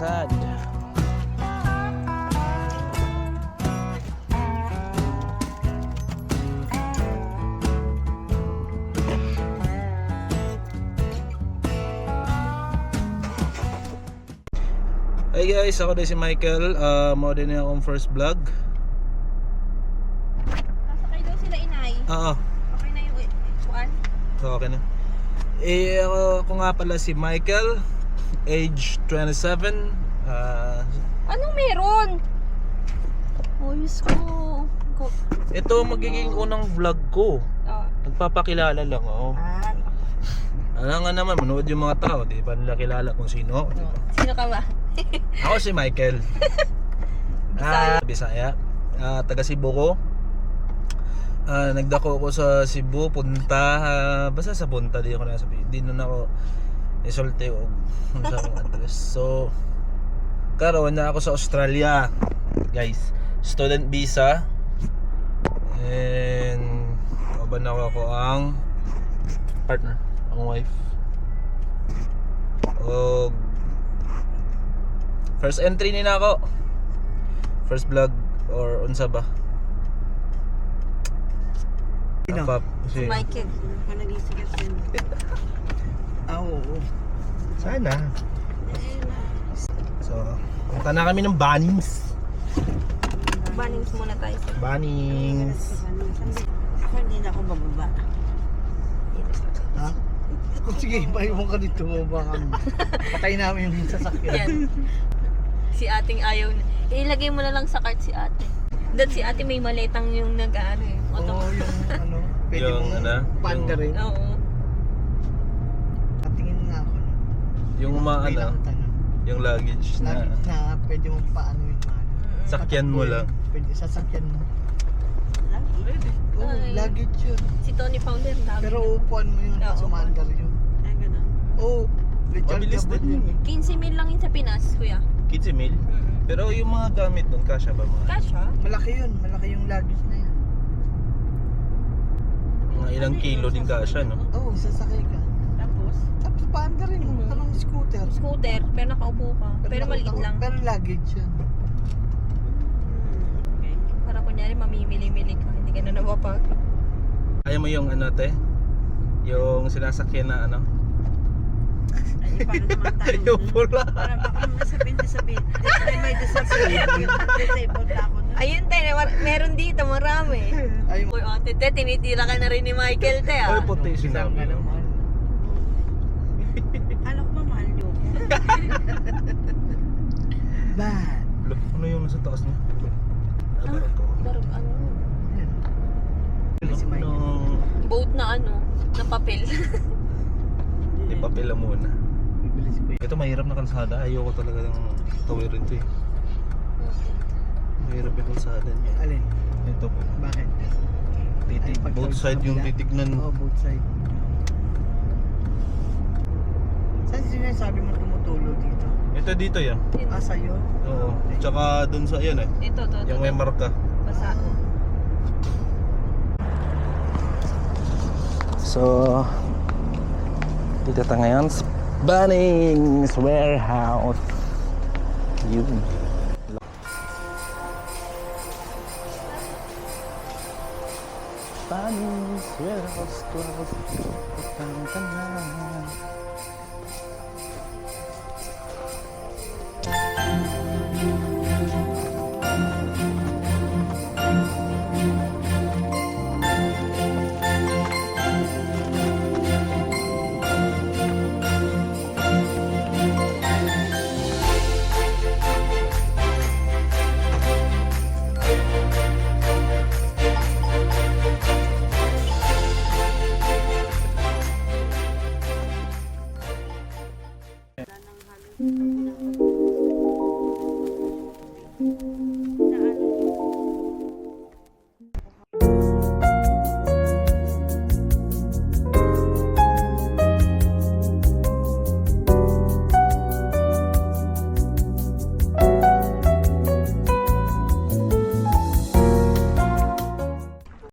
sad. Hey guys, ako din si Michael. Mo din akong first vlog. Nasakay daw sila inay. Oo. Okay na yung kuan? So, okay na. Ako nga pala si Michael, age 27. Anong meron? Oh, Diyos ko. Ito magiging unang vlog ko. Oh. Nagpapakilala lang ako. Alam nga naman, manood yung mga tao, di ba nila kilala kung sino ako, di ba? Sino ka ba? Ako si Michael. Bisaya. Taga Cebu ko. Nagdako ko sa Cebu, punta, basta sa punta, di ako nasabi. Di nun ako isolte o sa akong address. So, karoon na ako sa Australia, guys. Student visa. And, kaban ako ang partner, ang wife. O, first entry ni na ako. First vlog or unsa ba? Apa? Si Michael. Oo. Sana. So, punta na kami ng Bunnings. Bunnings muna tayo. Bunnings. Ako hindi na ako bababa. Ha? Sige, paiwan ka dito. Baka patay namin yung sasakyan. Yan. Si ating ayaw na. Ilagay mo na lang sa cart si ate. Dahil si ate may maletang yung nag-ano eh. Oo, yung ano. Pwede Yung mong ano, panda yung- rin. Oo. Patingin nga ako. Yung Bilang tanong. yung luggage Lagi na na pwede mong paano yung mga. sakyan mo lang. Pwede sasakyan mo. Pwede. Oo, Ay. luggage yun. Si Tony Fowler dami. Pero upuan mo yun, Oo. sumandar yun. Ay, gano'n? Oo. Mabilis din yun eh. 15 mil lang yun sa Pinas, kuya. Kids meal. Pero yung mga gamit doon, kasya ba mga? Kasha? Malaki yun. Malaki yung luggage na yan. Mga ilang kilo din kasya, no? Oo, sasakay ka. Tapos paanda rin. Anong scooter? Scooter, pero nakaupo ka. Pero maliit lang. Pero luggage yan. Para kunyari mamimili-mili ka, hindi ka na nawapag. Kaya mo yung ano, te? Yung sinasakyan na ano? Ay, paano naman tayo? Yung pula. Para baka masabihin. May disability. Disabled ako na. Ayun, te, meron dito, marami. Ay, Uy, ate, te, tinitira ka na rin ni Michael, te, Ay, ah. puti yung isang sinabi. ka naman. Alam ko, mahal niyo ko. Bad. Look, ano yung nasa taas niya? Barang ko. Darog, ano? Si Michael. No. Boat na ano, na papel. Ipapila muna. Bibili si Kuya. Ito mahirap na kalsada. Ayoko talaga ng tawirin ito eh. Mahirap yung kalsada niya. Alin? Ito po. Bakit? Titig. Ay, pag Both sa side yung kabila? titignan. Oo, both side. Saan sinasabi mo tumutulo dito? Ito dito yan. Ah, sa'yo? Oo. Tsaka dun sa yan eh. Ito, to. Yung may marka. Basa. So, dito tayo ngayon sa Bunnings Warehouse. Yun. Bunnings Warehouse. Close. Pagkang